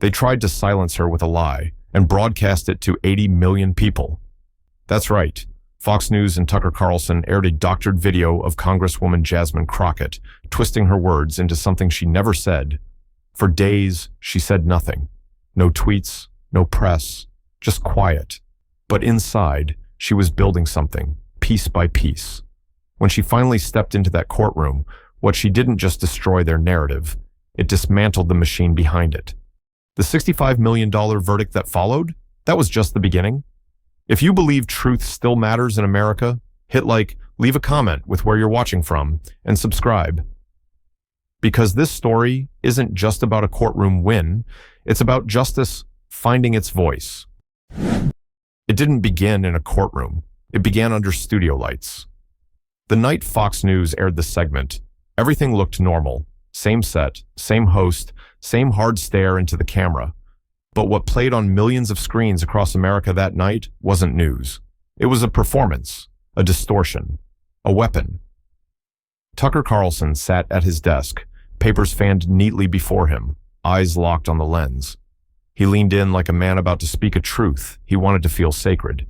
They tried to silence her with a lie and broadcast it to 80 million people. That's right. Fox News and Tucker Carlson aired a doctored video of Congresswoman Jasmine Crockett twisting her words into something she never said. For days, she said nothing. No tweets, no press, just quiet. But inside, she was building something, piece by piece. When she finally stepped into that courtroom, what she didn't just destroy their narrative, it dismantled the machine behind it. The $65 million verdict that followed, that was just the beginning. If you believe truth still matters in America, hit like, leave a comment with where you're watching from, and subscribe. Because this story isn't just about a courtroom win, it's about justice finding its voice. It didn't begin in a courtroom. It began under studio lights. The night Fox News aired the segment, everything looked normal. Same set, same host, same hard stare into the camera. But what played on millions of screens across America that night wasn't news. It was a performance, a distortion, a weapon. Tucker Carlson sat at his desk, papers fanned neatly before him, eyes locked on the lens. He leaned in like a man about to speak a truth he wanted to feel sacred.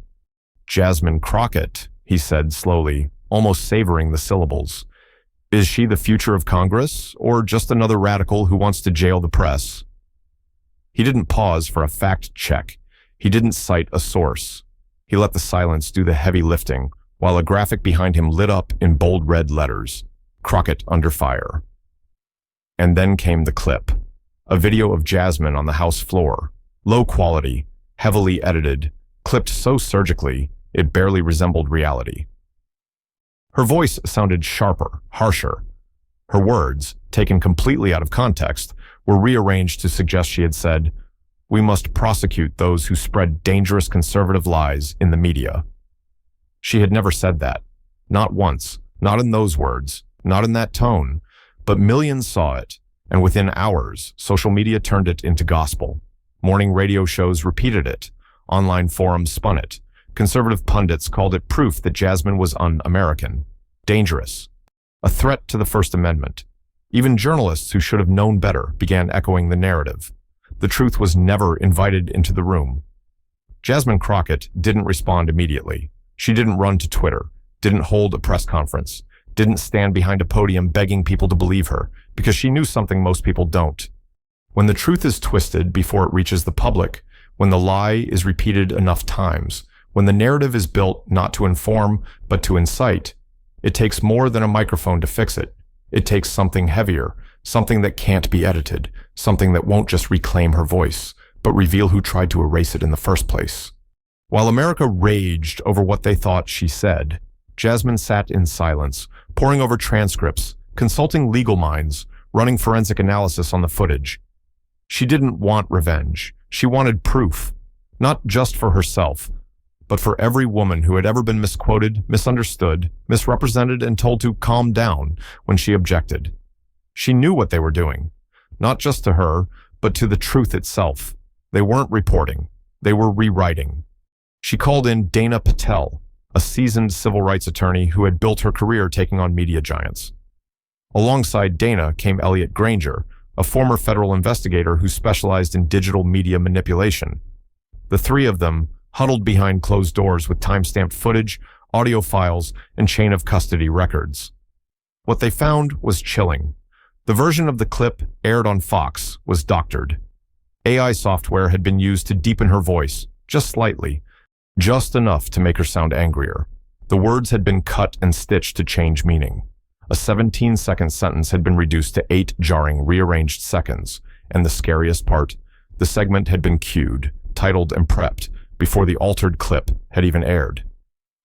Jasmine Crockett, he said slowly, almost savoring the syllables. Is she the future of Congress, or just another radical who wants to jail the press? He didn't pause for a fact check. He didn't cite a source. He let the silence do the heavy lifting, while a graphic behind him lit up in bold red letters, Crockett under fire. And then came the clip, a video of Jasmine on the House floor, low quality, heavily edited, clipped so surgically it barely resembled reality. Her voice sounded sharper, harsher. Her words, taken completely out of context, were rearranged to suggest she had said, "We must prosecute those who spread dangerous conservative lies in the media." She had never said that. Not once, not in those words, not in that tone, but millions saw it, and within hours, social media turned it into gospel. Morning radio shows repeated it. Online forums spun it. Conservative pundits called it proof that Jasmine was un-American, dangerous, a threat to the First Amendment. Even journalists who should have known better began echoing the narrative. The truth was never invited into the room. Jasmine Crockett didn't respond immediately. She didn't run to Twitter, didn't hold a press conference, didn't stand behind a podium begging people to believe her, because she knew something most people don't. When the truth is twisted before it reaches the public, when the lie is repeated enough times, when the narrative is built not to inform, but to incite, it takes more than a microphone to fix it. It takes something heavier, something that can't be edited, something that won't just reclaim her voice, but reveal who tried to erase it in the first place. While America raged over what they thought she said, Jasmine sat in silence, poring over transcripts, consulting legal minds, running forensic analysis on the footage. She didn't want revenge. She wanted proof, not just for herself, but for every woman who had ever been misquoted, misunderstood, misrepresented, and told to calm down when she objected. She knew what they were doing, not just to her, but to the truth itself. They weren't reporting. They were rewriting. She called in Dana Patel, a seasoned civil rights attorney who had built her career taking on media giants. Alongside Dana came Elliot Granger, a former federal investigator who specialized in digital media manipulation. The three of them huddled behind closed doors with time-stamped footage, audio files, and chain of custody records. What they found was chilling. The version of the clip aired on Fox was doctored. AI software had been used to deepen her voice, just slightly, just enough to make her sound angrier. The words had been cut and stitched to change meaning. A 17-second sentence had been reduced to 8 jarring, rearranged seconds, and the scariest part, the segment had been cued, titled and prepped, before the altered clip had even aired.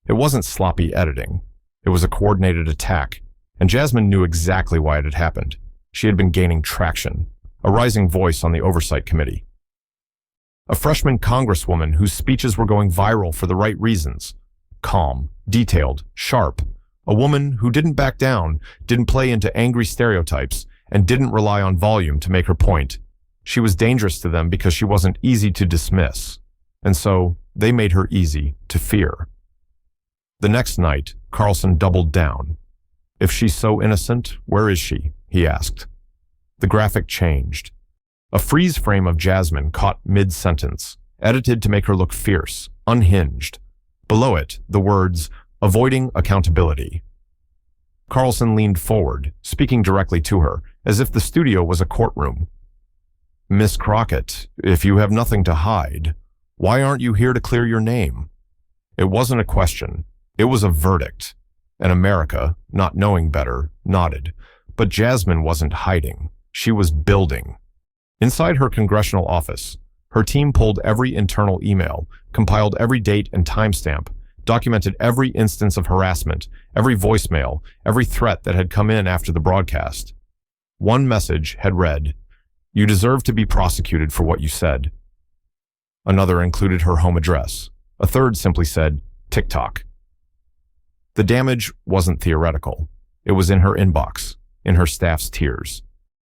It wasn't sloppy editing. It was a coordinated attack, and Jasmine knew exactly why it had happened. She had been gaining traction, a rising voice on the Oversight Committee. A freshman Congresswoman whose speeches were going viral for the right reasons. Calm, detailed, sharp. A woman who didn't back down, didn't play into angry stereotypes, and didn't rely on volume to make her point. She was dangerous to them because she wasn't easy to dismiss. And so, they made her easy to fear. The next night, Carlson doubled down. If she's so innocent, where is she? He asked. The graphic changed. A freeze frame of Jasmine caught mid-sentence, edited to make her look fierce, unhinged. Below it, the words, "avoiding accountability." Carlson leaned forward, speaking directly to her, as if the studio was a courtroom. "Miss Crockett, if you have nothing to hide, why aren't you here to clear your name?" It wasn't a question. It was a verdict. And America, not knowing better, nodded. But Jasmine wasn't hiding. She was building. Inside her congressional office, her team pulled every internal email, compiled every date and timestamp, documented every instance of harassment, every voicemail, every threat that had come in after the broadcast. One message had read, "You deserve to be prosecuted for what you said." Another included her home address. A third simply said, "TikTok." The damage wasn't theoretical. It was in her inbox, in her staff's tears,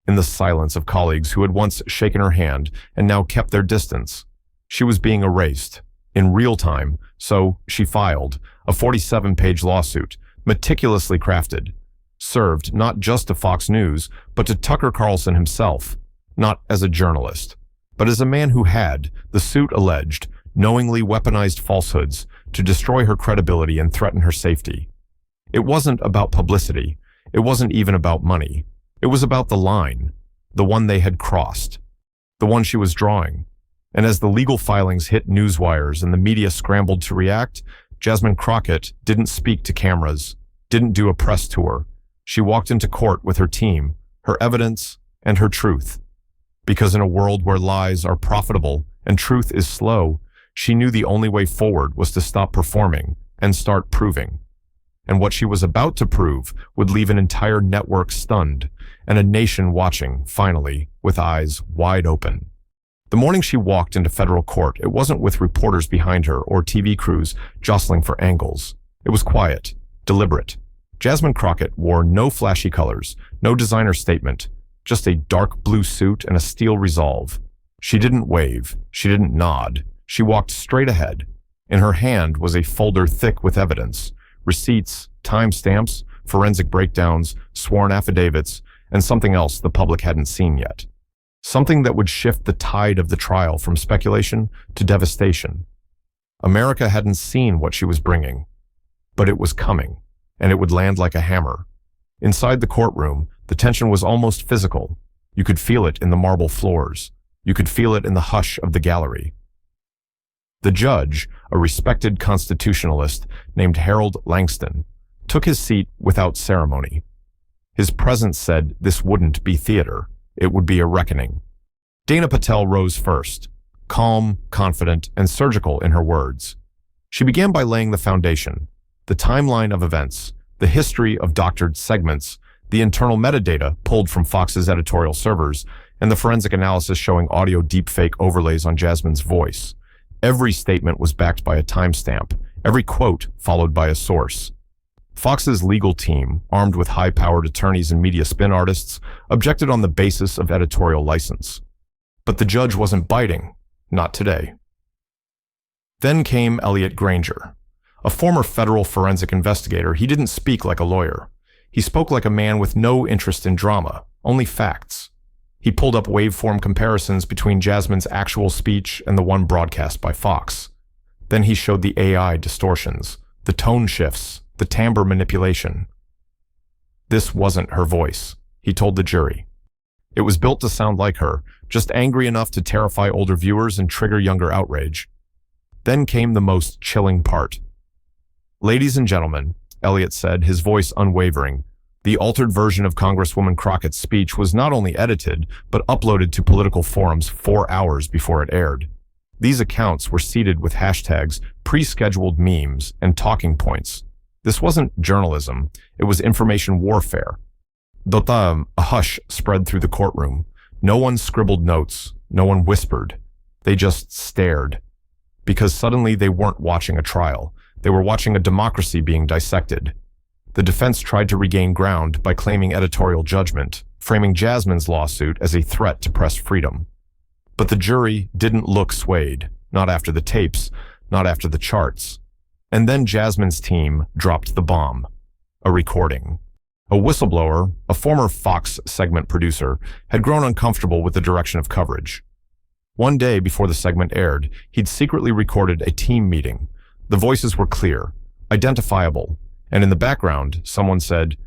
in the silence of colleagues who had once shaken her hand and now kept their distance. She was being erased, in real time, so she filed a 47-page lawsuit, meticulously crafted, served not just to Fox News, but to Tucker Carlson himself, not as a journalist, but as a man who had, the suit alleged, knowingly weaponized falsehoods to destroy her credibility and threaten her safety. It wasn't about publicity. It wasn't even about money. It was about the line, the one they had crossed, the one she was drawing. And as the legal filings hit newswires and the media scrambled to react, Jasmine Crockett didn't speak to cameras, didn't do a press tour. She walked into court with her team, her evidence, and her truth. Because in a world where lies are profitable and truth is slow, she knew the only way forward was to stop performing and start proving. And what she was about to prove would leave an entire network stunned and a nation watching, finally, with eyes wide open. The morning she walked into federal court, it wasn't with reporters behind her or TV crews jostling for angles. It was quiet, deliberate. Jasmine Crockett wore no flashy colors, no designer statement, just a dark blue suit and a steel resolve. She didn't wave. She didn't nod. She walked straight ahead. In her hand was a folder thick with evidence, receipts, timestamps, forensic breakdowns, sworn affidavits, and something else the public hadn't seen yet. Something that would shift the tide of the trial from speculation to devastation. America hadn't seen what she was bringing, but it was coming, and it would land like a hammer. Inside the courtroom, the tension was almost physical. You could feel it in the marble floors. You could feel it in the hush of the gallery. The judge, a respected constitutionalist named Harold Langston, took his seat without ceremony. His presence said this wouldn't be theater. It would be a reckoning. Dana Patel rose first, calm, confident, and surgical in her words. She began by laying the foundation, the timeline of events, the history of doctored segments, the internal metadata pulled from Fox's editorial servers, and the forensic analysis showing audio deepfake overlays on Jasmine's voice. Every statement was backed by a timestamp, every quote followed by a source. Fox's legal team, armed with high-powered attorneys and media spin artists, objected on the basis of editorial license. But the judge wasn't biting, not today. Then came Elliot Granger. A former federal forensic investigator, he didn't speak like a lawyer. He spoke like a man with no interest in drama, only facts. He pulled up waveform comparisons between Jasmine's actual speech and the one broadcast by Fox. Then he showed the AI distortions, the tone shifts, the timbre manipulation. This wasn't her voice, he told the jury. It was built to sound like her, just angry enough to terrify older viewers and trigger younger outrage. Then came the most chilling part. "Ladies and gentlemen," Elliot said, his voice unwavering, the altered version of Congresswoman Crockett's speech was not only edited, but uploaded to political forums 4 hours before it aired. These accounts were seeded with hashtags, pre-scheduled memes, and talking points. This wasn't journalism, it was information warfare. A hush spread through the courtroom. No one scribbled notes, no one whispered. They just stared. Because suddenly they weren't watching a trial. They were watching a democracy being dissected. The defense tried to regain ground by claiming editorial judgment, framing Jasmine's lawsuit as a threat to press freedom. But the jury didn't look swayed, not after the tapes, not after the charts. And then Jasmine's team dropped the bomb. A recording. A whistleblower, a former Fox segment producer, had grown uncomfortable with the direction of coverage. One day before the segment aired, he'd secretly recorded a team meeting. The voices were clear, identifiable, and in the background, someone said,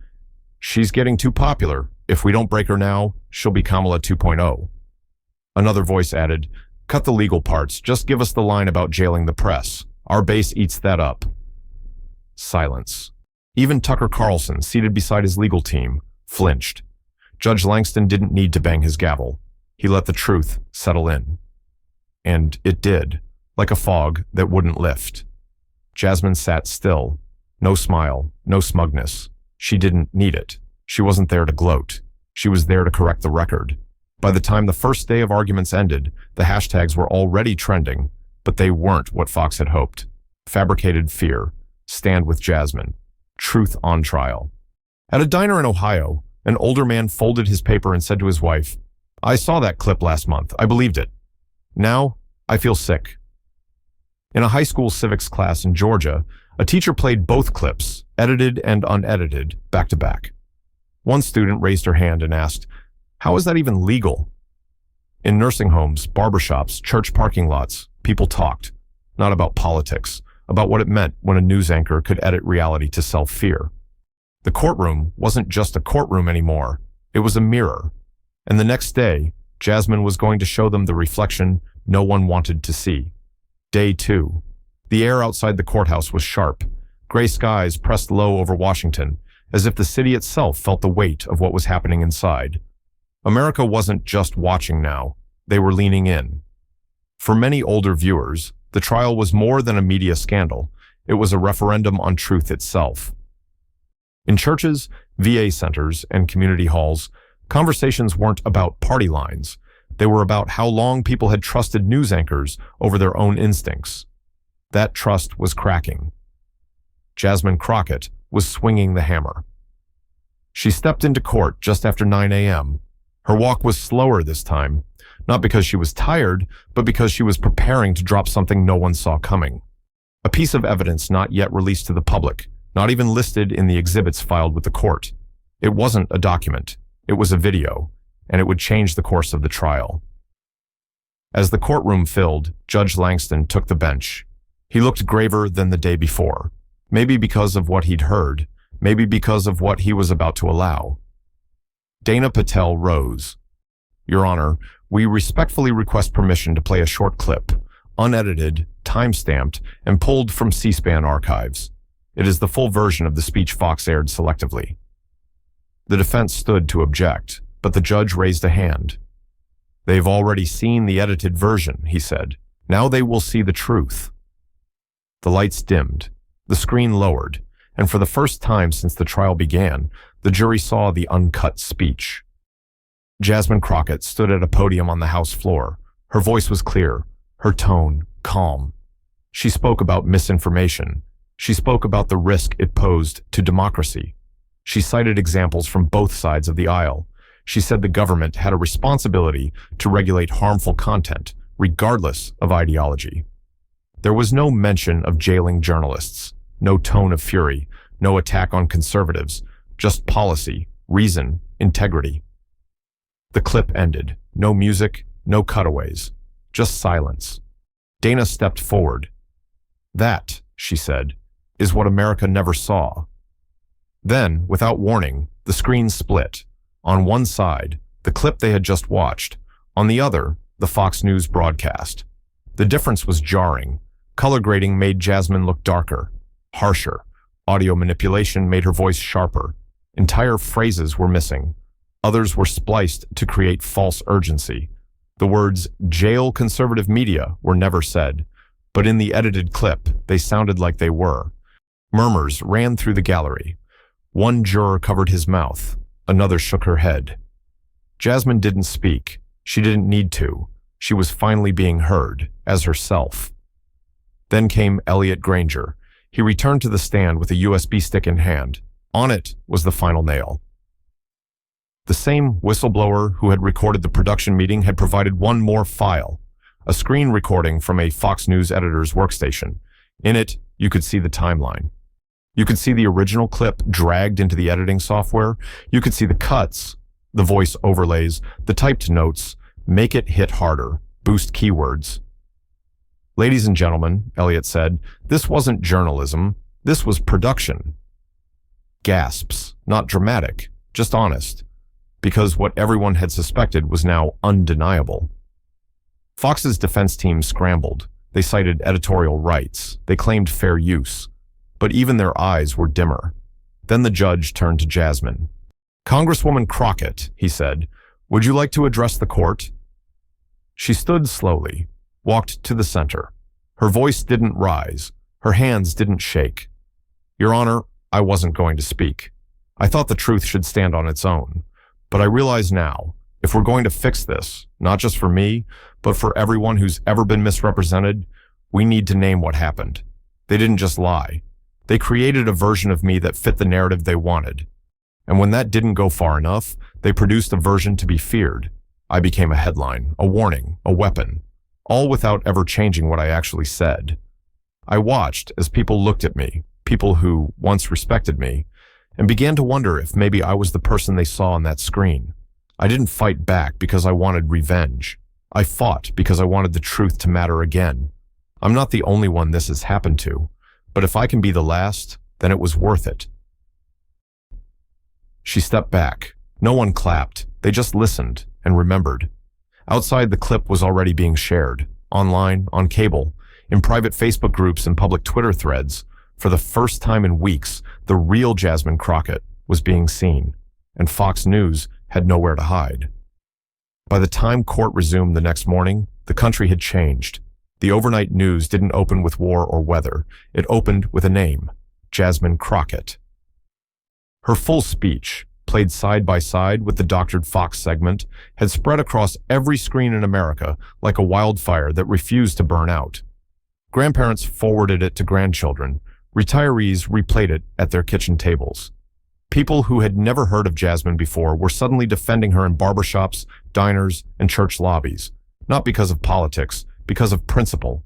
"She's getting too popular. If we don't break her now, she'll be Kamala 2.0. Another voice added, "Cut the legal parts, just give us the line about jailing the press. Our base eats that up." Silence. Even Tucker Carlson, seated beside his legal team, flinched. Judge Langston didn't need to bang his gavel. He let the truth settle in. And it did, like a fog that wouldn't lift. Jasmine sat still. No smile, no smugness. She didn't need it. She wasn't there to gloat. She was there to correct the record. By the time the first day of arguments ended, the hashtags were already trending, but they weren't what Fox had hoped. Fabricated fear. Stand with Jasmine. Truth on trial. At a diner in Ohio, an older man folded his paper and said to his wife, "I saw that clip last month. I believed it. Now, I feel sick." In a high school civics class in Georgia, a teacher played both clips, edited and unedited, back to back. One student raised her hand and asked, "How is that even legal?" In nursing homes, barbershops, church parking lots, people talked, not about politics, about what it meant when a news anchor could edit reality to sell fear. The courtroom wasn't just a courtroom anymore. It was a mirror. And the next day, Jasmine was going to show them the reflection no one wanted to see. Day 2. The air outside the courthouse was sharp. Gray skies pressed low over Washington, as if the city itself felt the weight of what was happening inside. America wasn't just watching now. They were leaning in. For many older viewers, the trial was more than a media scandal. It was a referendum on truth itself. In churches, VA centers, and community halls, conversations weren't about party lines. They were about how long people had trusted news anchors over their own instincts. That trust was cracking. Jasmine Crockett was swinging the hammer. She stepped into court just after 9 a.m. Her walk was slower this time, not because she was tired, but because she was preparing to drop something no one saw coming. A piece of evidence not yet released to the public, not even listed in the exhibits filed with the court. It wasn't a document. It was a video, and it would change the course of the trial. As the courtroom filled, Judge Langston took the bench. He looked graver than the day before, maybe because of what he'd heard, maybe because of what he was about to allow. Dana Patel rose. "Your Honor, we respectfully request permission to play a short clip, unedited, time-stamped, and pulled from C-SPAN archives. It is the full version of the speech Fox aired selectively." The defense stood to object, but the judge raised a hand. "They've already seen the edited version," he said. "Now they will see the truth." The lights dimmed, the screen lowered, and for the first time since the trial began, the jury saw the uncut speech. Jasmine Crockett stood at a podium on the House floor. Her voice was clear, her tone calm. She spoke about misinformation. She spoke about the risk it posed to democracy. She cited examples from both sides of the aisle. She said the government had a responsibility to regulate harmful content, regardless of ideology. There was no mention of jailing journalists, no tone of fury, no attack on conservatives, just policy, reason, integrity. The clip ended. No music, no cutaways, just silence. Dana stepped forward. "That," she said, "is what America never saw." Then, without warning, the screen split. On one side, the clip they had just watched. On the other, the Fox News broadcast. The difference was jarring. Color grading made Jasmine look darker, harsher. Audio manipulation made her voice sharper. Entire phrases were missing. Others were spliced to create false urgency. The words "jail conservative media" were never said, but in the edited clip, they sounded like they were. Murmurs ran through the gallery. One juror covered his mouth. Another shook her head. Jasmine didn't speak. She didn't need to. She was finally being heard, as herself. Then came Elliot Granger. He returned to the stand with a USB stick in hand. On it was the final nail. The same whistleblower who had recorded the production meeting had provided one more file, a screen recording from a Fox News editor's workstation. In it, you could see the timeline. You could see the original clip dragged into the editing software. You could see the cuts, the voice overlays, the typed notes, make it hit harder, boost keywords. Ladies and gentlemen, Elliott said, this wasn't journalism. This was production. Gasps, not dramatic, just honest, because what everyone had suspected was now undeniable. Fox's defense team scrambled. They cited editorial rights. They claimed fair use. But even their eyes were dimmer. Then the judge turned to Jasmine. "Congresswoman Crockett," he said, "would you like to address the court?" She stood slowly, walked to the center. Her voice didn't rise. Her hands didn't shake. "Your Honor, I wasn't going to speak. I thought the truth should stand on its own. But I realize now, if we're going to fix this, not just for me, but for everyone who's ever been misrepresented, we need to name what happened. They didn't just lie. They created a version of me that fit the narrative they wanted. And when that didn't go far enough, they produced a version to be feared. I became a headline, a warning, a weapon, all without ever changing what I actually said. I watched as people looked at me, people who once respected me, and began to wonder if maybe I was the person they saw on that screen. I didn't fight back because I wanted revenge. I fought because I wanted the truth to matter again. I'm not the only one this has happened to, but if I can be the last, then it was worth it." She stepped back. No one clapped. They just listened and remembered. Outside, the clip was already being shared, online, on cable, in private Facebook groups and public Twitter threads. For the first time in weeks, the real Jasmine Crockett was being seen, and Fox News had nowhere to hide. By the time court resumed the next morning, the country had changed. The overnight news didn't open with war or weather. It opened with a name, Jasmine Crockett. Her full speech, played side by side with the doctored Fox segment, had spread across every screen in America like a wildfire that refused to burn out. Grandparents forwarded it to grandchildren. Retirees replayed it at their kitchen tables. People who had never heard of Jasmine before were suddenly defending her in barbershops, diners, and church lobbies, not because of politics, because of principle.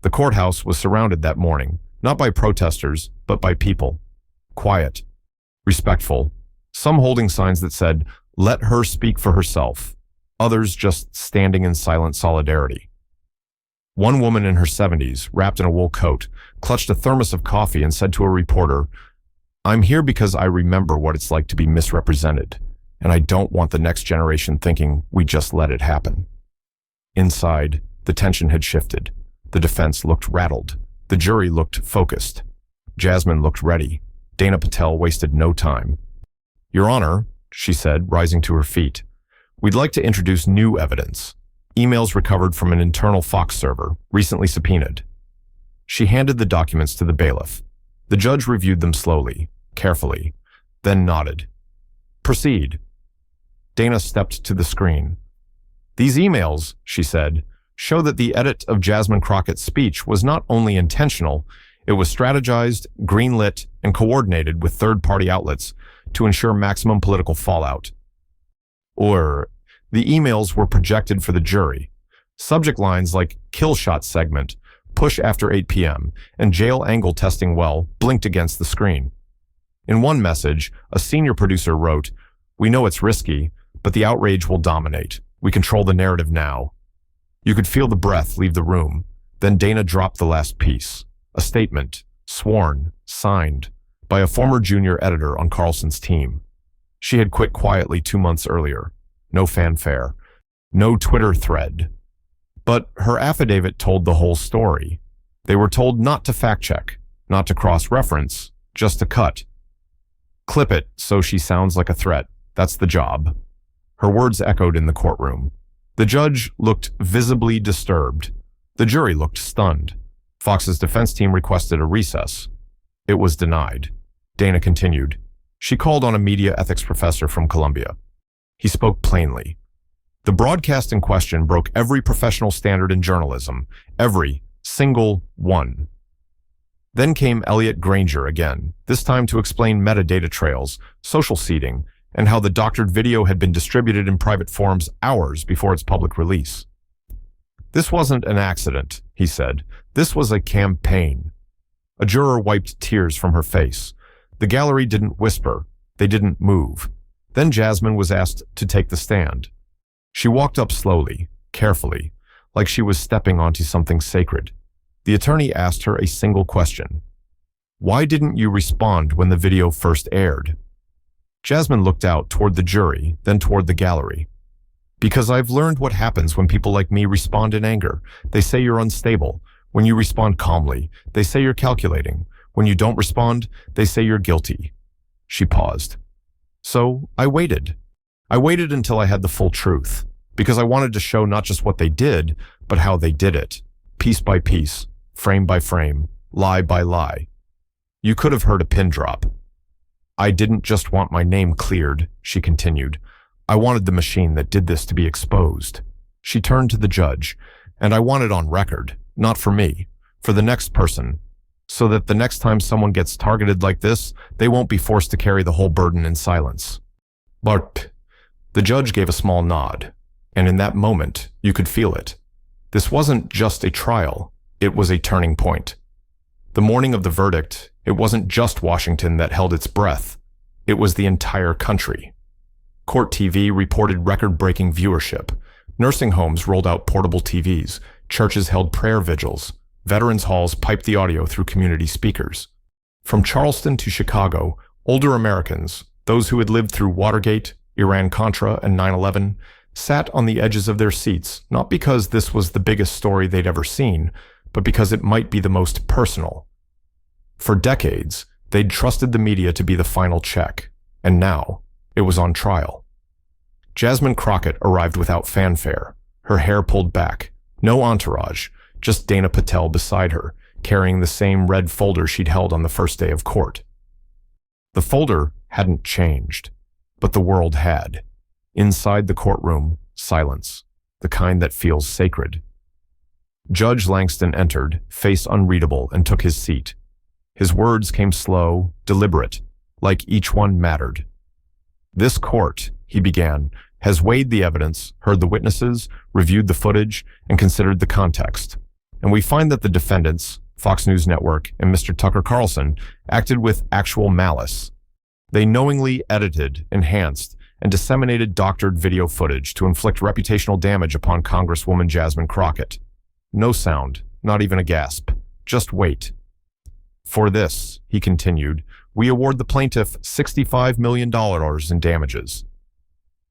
The courthouse was surrounded that morning, not by protesters, but by people. Quiet, respectful, some holding signs that said, "Let her speak for herself," others just standing in silent solidarity. One woman in her 70s, wrapped in a wool coat, clutched a thermos of coffee and said to a reporter, "I'm here because I remember what it's like to be misrepresented, and I don't want the next generation thinking we just let it happen." Inside, the tension had shifted. The defense looked rattled. The jury looked focused. Jasmine looked ready. Dana Patel wasted no time. "Your Honor," she said, rising to her feet, "we'd like to introduce new evidence. Emails recovered from an internal Fox server, recently subpoenaed." She handed the documents to the bailiff. The judge reviewed them slowly, carefully, then nodded. "Proceed." Dana stepped to the screen. "These emails," she said, "show that the edit of Jasmine Crockett's speech was not only intentional, it was strategized, greenlit, and coordinated with third-party outlets to ensure maximum political fallout." Or, the emails were projected for the jury. Subject lines like "kill shot segment," "push after 8 p.m., and "jail angle testing well" blinked against the screen. In one message, a senior producer wrote, "We know it's risky, but the outrage will dominate. We control the narrative now." You could feel the breath leave the room. Then Dana dropped the last piece. A statement, sworn, signed, by a former junior editor on Carlson's team. She had quit quietly 2 months earlier. No fanfare. No Twitter thread. But her affidavit told the whole story. They were told not to fact-check, not to cross-reference, just to cut. "Clip it so she sounds like a threat. That's the job." Her words echoed in the courtroom. The judge looked visibly disturbed. The jury looked stunned. Fox's defense team requested a recess. It was denied. Dana continued. She called on a media ethics professor from Columbia. He spoke plainly. The broadcast in question broke every professional standard in journalism, every single one. Then came Elliott Granger again, this time to explain metadata trails, social seeding, and how the doctored video had been distributed in private forums hours before its public release. "This wasn't an accident," he said. "This was a campaign." A juror wiped tears from her face. The gallery didn't whisper. They didn't move. Then Jasmine was asked to take the stand. She walked up slowly, carefully, like she was stepping onto something sacred. The attorney asked her a single question. Why didn't you respond when the video first aired? Jasmine looked out toward the jury, then toward the gallery. Because I've learned what happens when people like me respond in anger. They say you're unstable. When you respond calmly, they say you're calculating. When you don't respond, they say you're guilty. She paused. So I waited. I waited until I had the full truth, because I wanted to show not just what they did, but how they did it, piece by piece, frame by frame, lie by lie. You could have heard a pin drop. I didn't just want my name cleared, she continued. I wanted the machine that did this to be exposed. She turned to the judge, and I want it on record, not for me, for the next person, so that the next time someone gets targeted like this, they won't be forced to carry the whole burden in silence. But the judge gave a small nod, and in that moment, you could feel it. This wasn't just a trial, it was a turning point. The morning of the verdict, it wasn't just Washington that held its breath, it was the entire country. Court TV reported record-breaking viewership. Nursing homes rolled out portable TVs, churches held prayer vigils, veterans halls piped the audio through community speakers. From Charleston to Chicago, older Americans, those who had lived through Watergate, Iran-Contra, and 9/11, sat on the edges of their seats, not because this was the biggest story they'd ever seen, but because it might be the most personal. For decades, they'd trusted the media to be the final check, and now, it was on trial. Jasmine Crockett arrived without fanfare, her hair pulled back, no entourage, just Dana Patel beside her, carrying the same red folder she'd held on the first day of court. The folder hadn't changed, but the world had. Inside the courtroom, silence, the kind that feels sacred. Judge Langston entered, face unreadable, and took his seat. His words came slow, deliberate, like each one mattered. This court, he began, has weighed the evidence, heard the witnesses, reviewed the footage, and considered the context. And we find that the defendants, Fox News Network and Mr. Tucker Carlson, acted with actual malice. They knowingly edited, enhanced, and disseminated doctored video footage to inflict reputational damage upon Congresswoman Jasmine Crockett. No sound, not even a gasp. Just wait. For this, he continued, we award the plaintiff $65 million in damages.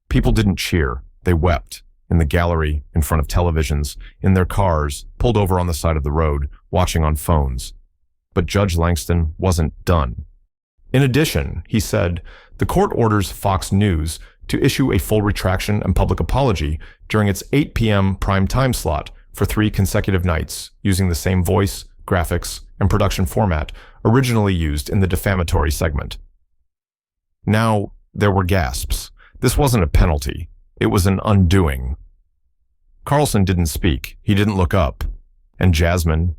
People didn't cheer, they wept. In the gallery, in front of televisions, in their cars, pulled over on the side of the road, watching on phones. But Judge Langston wasn't done. In addition, he said, the court orders Fox News to issue a full retraction and public apology during its 8 p.m. prime time slot for 3 consecutive nights, using the same voice, graphics, and production format originally used in the defamatory segment. Now, there were gasps. This wasn't a penalty. It was an undoing. Carlson didn't speak. He didn't look up. And Jasmine,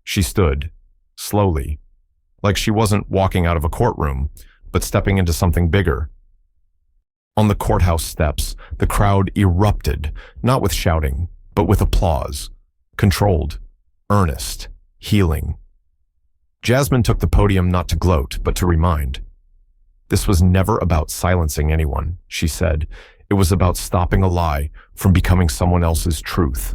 she stood, slowly, like she wasn't walking out of a courtroom, but stepping into something bigger. On the courthouse steps, the crowd erupted, not with shouting, but with applause. Controlled, earnest, healing. Jasmine took the podium not to gloat, but to remind. This was never about silencing anyone, she said. It was about stopping a lie from becoming someone else's truth.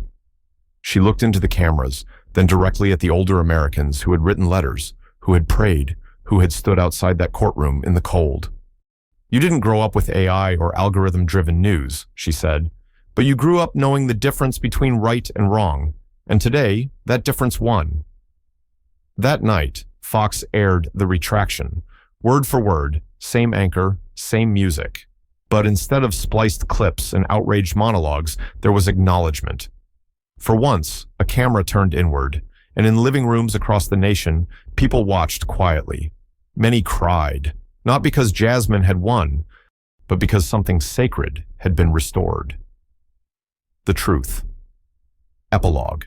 She looked into the cameras, then directly at the older Americans who had written letters, who had prayed, who had stood outside that courtroom in the cold. You didn't grow up with AI or algorithm-driven news, she said, but you grew up knowing the difference between right and wrong, and today, that difference won. That night, Fox aired the retraction, word for word, same anchor, same music. But instead of spliced clips and outraged monologues, there was acknowledgement. For once, a camera turned inward, and in living rooms across the nation, people watched quietly. Many cried, not because Jasmine had won, but because something sacred had been restored. The truth. Epilogue.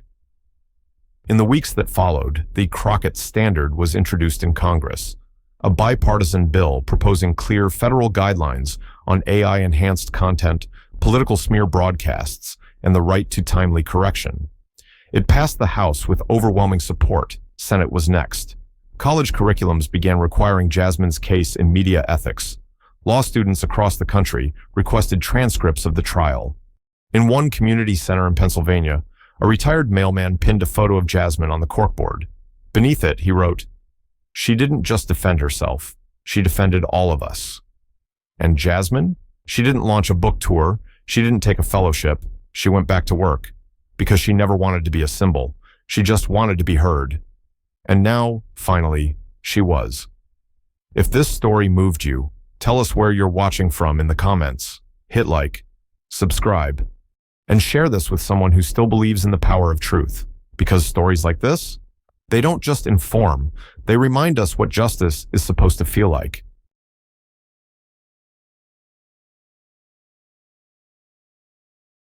In the weeks that followed, the Crockett Standard was introduced in Congress, a bipartisan bill proposing clear federal guidelines on AI-enhanced content, political smear broadcasts, and the right to timely correction. It passed the House with overwhelming support. Senate was next. College curriculums began requiring Jasmine's case in media ethics. Law students across the country requested transcripts of the trial. In one community center in Pennsylvania, a retired mailman pinned a photo of Jasmine on the corkboard. Beneath it, he wrote, "She didn't just defend herself, she defended all of us." And Jasmine? She didn't launch a book tour, she didn't take a fellowship, she went back to work. Because she never wanted to be a symbol, she just wanted to be heard. And now, finally, she was. If this story moved you, tell us where you're watching from in the comments. Hit like, subscribe, and share this with someone who still believes in the power of truth. Because stories like this, they don't just inform, they remind us what justice is supposed to feel like.